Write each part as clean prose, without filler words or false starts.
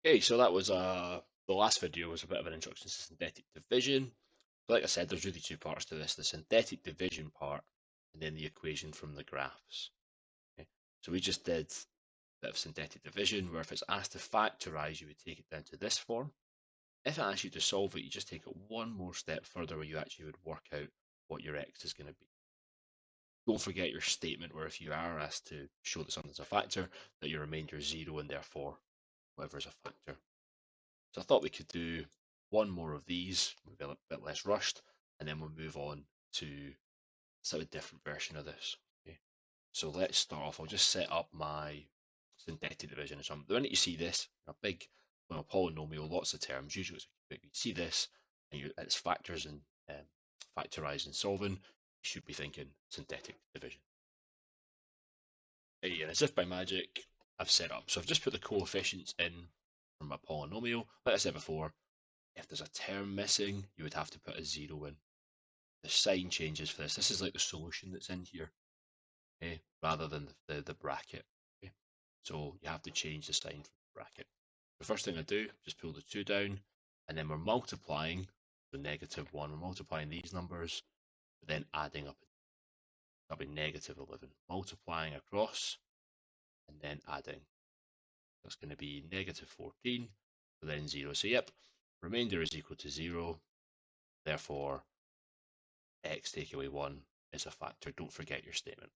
Okay, so that was the last video was a bit of an introduction to synthetic division. Like I said, there's really two parts to this: the synthetic division part, and then the equation from the graphs. Okay. So we just did a bit of synthetic division, where if it's asked to factorize, you would take it down to this form. If it asks you to solve it, you just take it one more step further, where you actually would work out what your x is going to be. Don't forget your statement where if you are asked to show that something's a factor, that your remainder is zero and therefore whatever is a factor. So I thought we could do one more of these, maybe a bit less rushed, and then we'll move on to a slightly different version of this. Okay. So let's start off. I'll just set up my synthetic division. So the minute you see this, a big polynomial, lots of terms, usually it's a cubic. You see this, and it's factors and factorizing and solving. You should be thinking synthetic division. And as if by magic, I've set up. So I've just put the coefficients in from my polynomial. Like I said before, if there's a term missing, you would have to put a zero in. The sign changes for this. This is like the solution that's in here, okay, rather than the bracket. Okay. So you have to change the sign from the bracket. The first thing I do, just pull the 2 down, and then we're multiplying the -1. We're multiplying these numbers, but then adding up. That'll be -11. Multiplying across, and then adding. That's going to be -14, then 0. So yep, remainder is equal to 0. Therefore, x take away 1 is a factor. Don't forget your statement.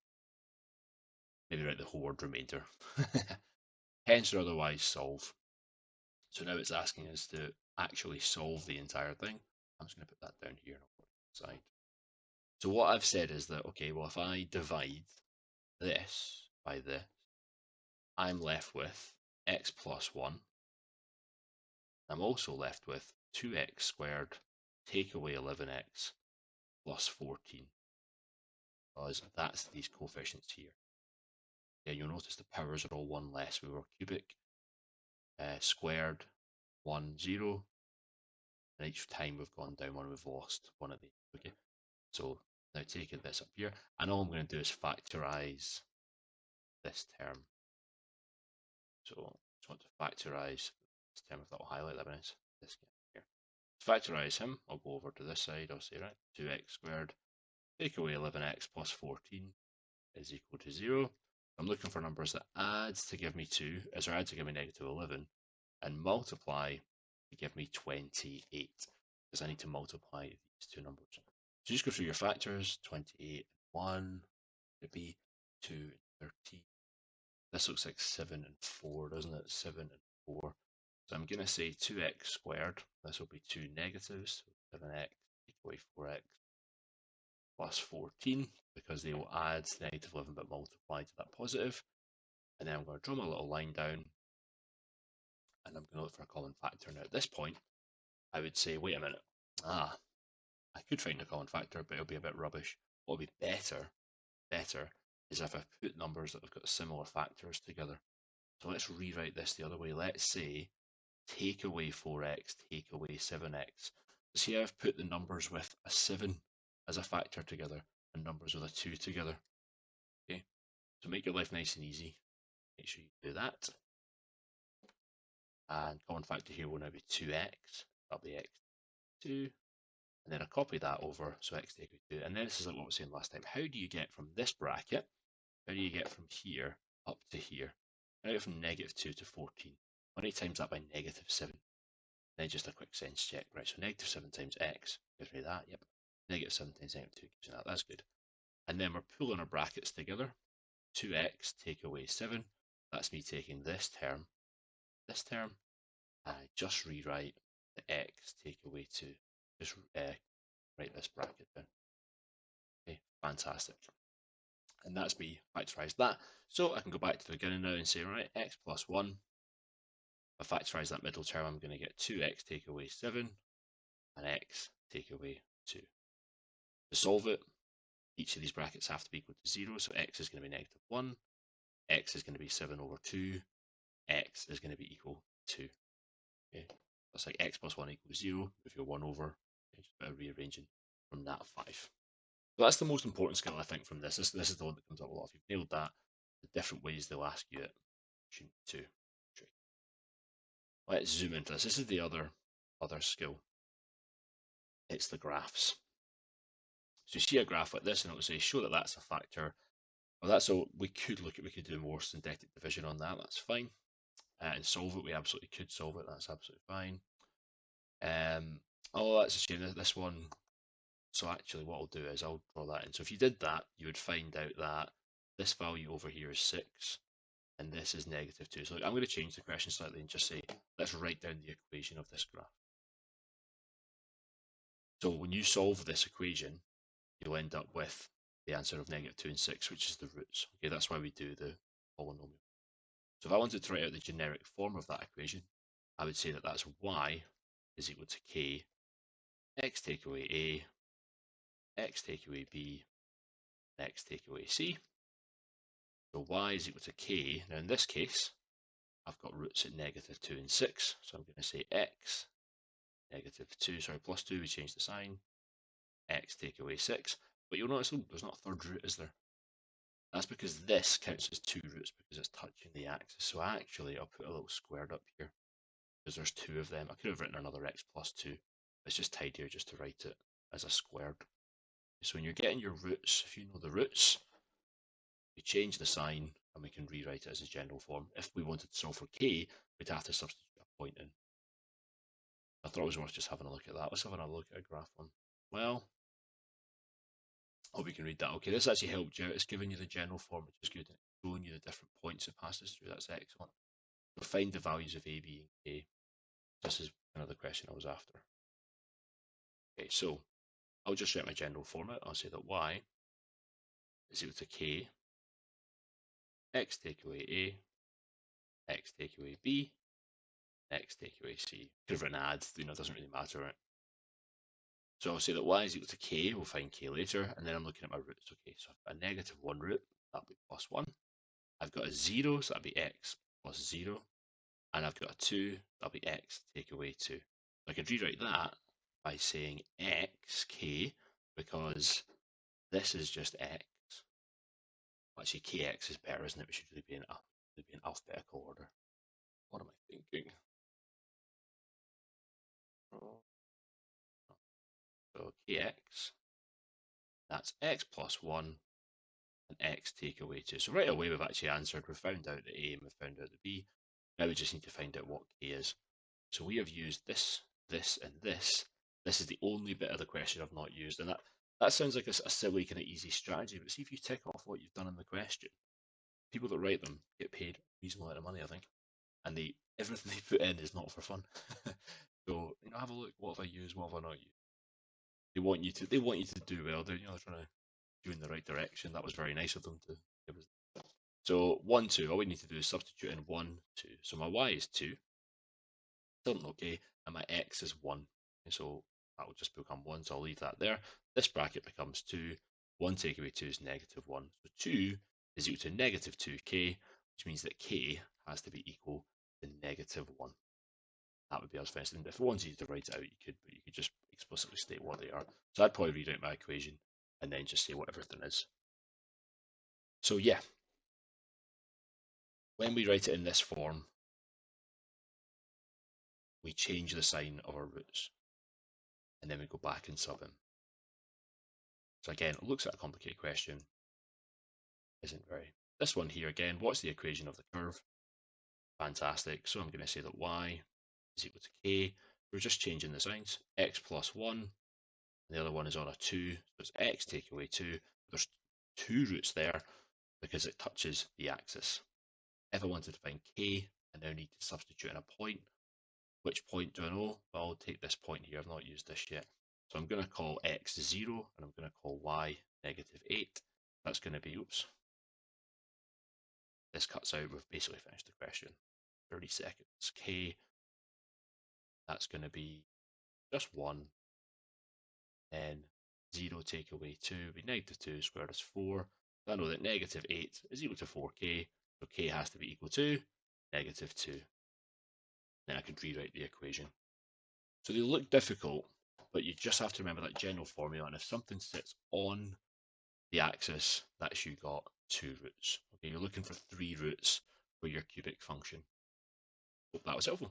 Maybe write the whole word remainder. Hence or otherwise solve. So now it's asking us to actually solve the entire thing. I'm just going to put that down here side. So what I've said is that, okay, well, if I divide this by this, I'm left with x plus 1. I'm also left with 2x squared take away 11x plus 14, because that's these coefficients here. Yeah, you'll notice the powers are all one less. We were cubic, squared, 1, 0, and each time we've gone down one, we've lost one of these. Okay, so now taking this up here, and all I'm going to do is factorize this term. So I just want to factorize this term with that highlight that is this guy here. To factorize him, I'll go over to this side. I'll say, right, 2x squared take away 11x plus 14 is equal to 0. I'm looking for numbers that adds to give me 2, add to give me -11, and multiply to give me 28, because I need to multiply these two numbers. So just go through your factors. 28 and 1 would be 2 and 13. This looks like 7 and 4, doesn't it? 7 and 4. So I'm going to say 2x squared. This will be 2 negatives. So 7x take away 4x plus 14, because they will add to the -11 but multiply to that positive. And then I'm going to draw my little line down, and I'm going to look for a common factor. Now at this point, I would say, wait a minute, I could find a common factor, but it'll be a bit rubbish. What would be better is if I put numbers that have got similar factors together. So let's rewrite this the other way. Let's say take away 4x, take away 7x. See how I've put the numbers with a 7 as a factor together and numbers with a 2 together. Okay, so make your life nice and easy. Make sure you do that. And common factor here will now be 2x. That'll be x2. And then I copy that over, so x take away 2. And then this is like what I was saying last time. How do you get from this bracket, how do you get from here up to here? How do you get from -2 to 14? How many times that by -7? Then just a quick sense check. Right, so -7 times x gives me that. Yep. -7 times -2 gives me that. That's good. And then we're pulling our brackets together. 2x take away 7. That's me taking this term, and I just rewrite the x take away 2. Just write this bracket down. Okay, fantastic. And that's me factorised that. So I can go back to the beginning now and say, right, x plus 1. If I factorise that middle term, I'm going to get 2x take away 7 and x take away 2. To solve it, each of these brackets have to be equal to 0, so x is going to be -1, x is going to be 7 over 2, x is going to be equal to 2. Okay, that's like x plus 1 equals 0. If you're 1 over, just a bit of rearranging from that 5. So that's the most important skill, I think, from this. This is the one that comes up a lot. If you've nailed that, the different ways they'll ask you it shouldn't be too tricky. Let's zoom into this. This is the other skill. It's the graphs. So you see a graph like this, and it'll say show that that's a factor. Well, that's all we could look at. We could do more synthetic division on that. That's fine. And solve it. We absolutely could solve it. That's absolutely fine. Oh, that's a shame. This one. So actually, what I'll do is I'll draw that in. So if you did that, you would find out that this value over here is 6, and this is -2. So I'm going to change the question slightly and just say, let's write down the equation of this graph. So when you solve this equation, you'll end up with the answer of -2 and 6, which is the roots. Okay, that's why we do the polynomial. So if I wanted to write out the generic form of that equation, I would say that that's y is equal to k, x take away a, x take away b, x take away c. So y is equal to k. Now in this case, I've got roots at -2 and 6, so I'm going to say x, -2, sorry, plus 2, we change the sign, x take away 6. But you'll notice there's not a third root, is there? That's because this counts as 2 roots because it's touching the axis. So actually, I'll put a little squared up here because there's 2 of them. I could have written another x plus 2. It's just tidier just to write it as a squared. So when you're getting your roots, if you know the roots, we change the sign and we can rewrite it as a general form. If we wanted to solve for k, we'd have to substitute a point in. I thought it was worth just having a look at that. Let's have a look at a graph one. Well, hope you can read that. Okay, this actually helped you out. It's giving you the general form, which is good. It's showing you the different points it passes through. That's excellent. So find the values of a, b, and k. This is another question I was after. Okay, so I'll just write my general format. I'll say that y is equal to k, x take away a, x take away b, x take away c. Could have written add, it doesn't really matter, right? So I'll say that y is equal to k, we'll find k later, and then I'm looking at my roots. Okay, so I've got a -1 root, that'll be plus 1. I've got a 0, so that'll be x plus 0. And I've got a 2, that'll be x take away 2. I could rewrite that by saying xk, because this is just x. Actually, kx is better, isn't it? We should really be in alphabetical order. What am I thinking? So kx, that's x plus 1 and x take away 2. So right away we've actually answered. We've found out the a and we've found out the b. Now we just need to find out what k is. So we have used this, this, and this. This is the only bit of the question I've not used. And that sounds like a silly kind of easy strategy, but see if you tick off what you've done in the question. People that write them get paid a reasonable amount of money, I think. And everything they put in is not for fun. So, have a look. What have I used? What have I not used? They want you to do well. They're trying to do in the right direction. That was very nice of them to give us. So 1, 2, all we need to do is substitute in 1, 2. So my y is 2, still okay, and my x is 1. And so that will just become 1, so I'll leave that there. This bracket becomes 2. 1 take away 2 is -1. So 2 is equal to -2k, which means that k has to be equal to -1. That would be as finished. And if you wanted to write it out, you could, but you could just explicitly state what they are. So I'd probably read out my equation and then just say what everything is. So yeah, when we write it in this form, we change the sign of our roots, and then we go back and sub in. So again, it looks like a complicated question, isn't very. This one here again, what's the equation of the curve? Fantastic. So I'm going to say that y is equal to k. We're just changing the signs. X plus 1, and the other one is on a 2, so it's x take away 2. There's 2 roots there because it touches the axis. If I wanted to find k, I now need to substitute in a point. Which point do I know? Well, I'll take this point here. I've not used this yet. So I'm going to call x 0, and I'm going to call y -8. That's going to be, oops, this cuts out. We've basically finished the question. 30 seconds. K, that's going to be just 1. Then 0 take away 2 would be -2 squared is 4. So I know that -8 is equal to 4k. So k has to be equal to -2. Then I could rewrite the equation. So they look difficult, but you just have to remember that general formula. And if something sits on the axis, that's you got 2 roots. Okay, you're looking for 3 roots for your cubic function. Hope that was helpful.